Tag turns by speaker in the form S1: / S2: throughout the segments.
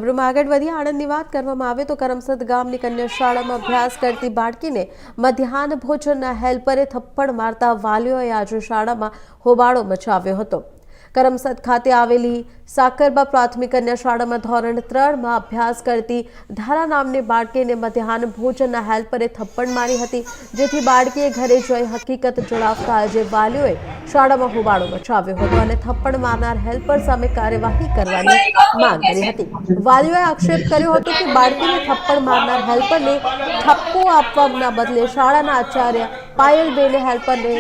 S1: આગળ વધી આણંદની વાત કરવામાં આવે તો કરમસદ ગામની કન્યા શાળામાં અભ્યાસ કરતી બાળકીને મધ્યાહન ભોજનના હેલ્પરે થપ્પડ મારતા વાલીઓએ આજે શાળામાં હોબાળો મચાવ્યો હતો। કરમસદ ખાતે આવેલી સાકરબા પ્રાથમિક કન્યા શાળામાં ધોરણ 3માં અભ્યાસ કરતી ધારા નામની બાળકીને મધ્યાહન ભોજનના હેલ્પરે થપ્પડ મારી હતી, જેથી બાળકીએ ઘરે જઈ હકીકત જણાવતા આજે વાલીઓએ શાળામાં હોબાળો મચાવ્યો હતો અને થપ્પડ મારનાર હેલ્પર સામે કાર્યવાહી કરવાની માંગ કરી હતી। વાલીઓએ આક્ષેપ કર્યો હતો કે બાળકીને થપ્પડ મારનાર હેલ્પરને ઠપકો આપવાના બદલે શાળાના આચાર્ય પાયલબેને હેલ્પરને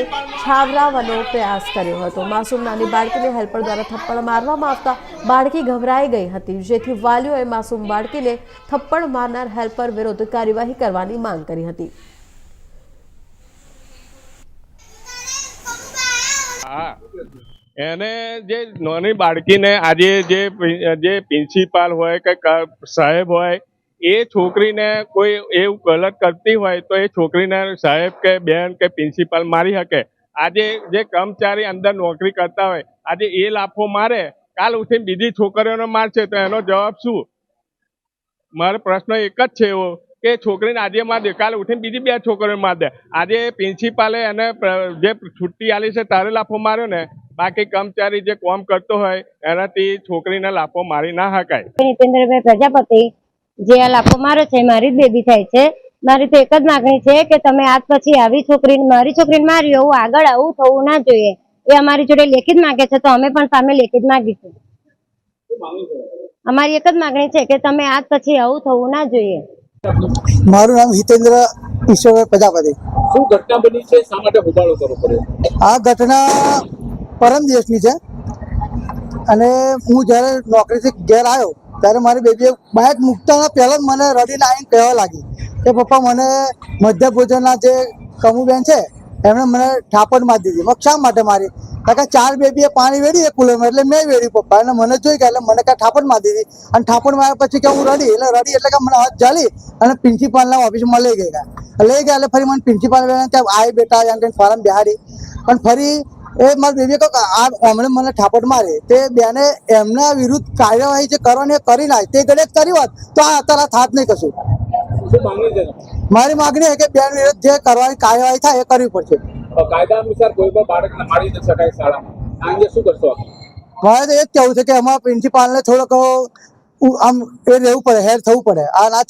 S1: છાવરાવવાનો પ્રયાસ કર્યો હતો। માસૂમ નાની બાળકીને હેલ્પર દ્વારા થપ્પડ મારવામાં આવતા બાળકી ગભરાઈ ગઈ હતી, જેથી વાલીઓએ માસૂમ બાળકીને થપ્પડ મારનાર હેલ્પર વિરુદ્ધ કાર્યવાહી કરવાની માંગ કરી હતી।
S2: એને જે નાની બાળકીને આજે જે પ્રિન્સિપાલ હોય કે સાહેબ હોય એ છોકરીને કોઈ એવું ગલત કરતી હોય તો એ છોકરીને સાહેબ કે બેન કે પ્રિન્સિપાલ મારી શકે। આજે જે કર્મચારી અંદર નોકરી કરતા હોય આજે એ લાફો મારે, કાલ ઉઠીને બીજી છોકરીઓને મારશે તો એનો જવાબ શું? મારો પ્રશ્ન એક જ છે એવો કે છોકરીને આજે માર દે, કાલ ઉઠીને બીજી 2 છોકરીઓને માર દે। આજે પ્રિન્સિપાલે એને જે છુટ્ટી આલી છે તારે લાફો માર્યો ને, બાકી કર્મચારી જે કામ કરતો હોય એનાથી છોકરીને લાફો મારી ના શકાય।
S3: નીતેન્દ્રભાઈ પ્રજાપતિ જે આ લાફો માર્યો છે મારી જ બેબી થાય છે। મારી તો એક જ માંગણી છે કે તમે આજ પછી આવી છોકરીને મારી છોકરીને માર્યું એવું આગળ આવું થવું ના જોઈએ। એ અમારી જોડે લેખિત માંગે છે તો અમે પણ સામે લેખિત માંગીશું। અમારી એક જ માંગણી છે કે તમે આજ પછી આવું થવું ના જોઈએ।
S4: મારું નામ હિતેન્દ્ર ઈશ્વરભાઈ પ્રજાપતિ।
S5: શું ઘટના બની છે, શા માટે હોબાળો કરવો પડ્યો?
S4: આ ઘટના પરમ દિવસની છે અને હું જ્યારે નોકરીથી ઘેર આવ્યો ત્યારે મારી બેબીએ બાઇક મૂકતાના પહેલા જ મને રડીને આવીને કહેવા લાગી કે પપ્પા મને મધ્ય ભોજનના જે કમુબેન છે એમણે મને ઠાપડ મારી દીધી। મેં શા માટે મારી? કારણ કે 4 બેબીએ પાણી વેડી એક કુલરમાં એટલે મેં વેડી પપ્પા અને મને જોઈ ગયા એટલે મને કાંઈ ઠાપડ મારી દીધી અને ઠાપડ માર્યા પછી કે હું રડી એટલે કે મને હાથ જાલી અને પ્રિન્સિપાલના ઓફિસમાં લઈ ગયા એટલે ફરી મને પ્રિન્સિપાલ ત્યાં આવી બેટા એમ કંઈ ફોરમ બેહાડી પણ ફરી એ મારી બેબીએ કહ્યું આ હમણે મને ઠાપડ મારી તે બેને એમના વિરુદ્ધ કાર્યવાહી જે કરવાની એ કરી નાખી। તે ઘડે કરી હોત તો આ અત્યારે થાત નહીં કશું।
S5: શું માંગણી છે?
S4: મારી માંગણી છે કે બેન વિરુદ્ધ જે કરવાની કાર્યવાહી થાય એ કરવી પડશે।
S5: કાયદા અનુસાર કોઈ પણ બાળકને મારી ન શકાય શાળામાં, આ અંગે શું કરશો?
S4: મારે તો એ જ કહેવું છે કે અમારા પ્રિન્સિપાલને થોડોક આમ એ રહેવું પડે, હેર થવું પડે। આ ના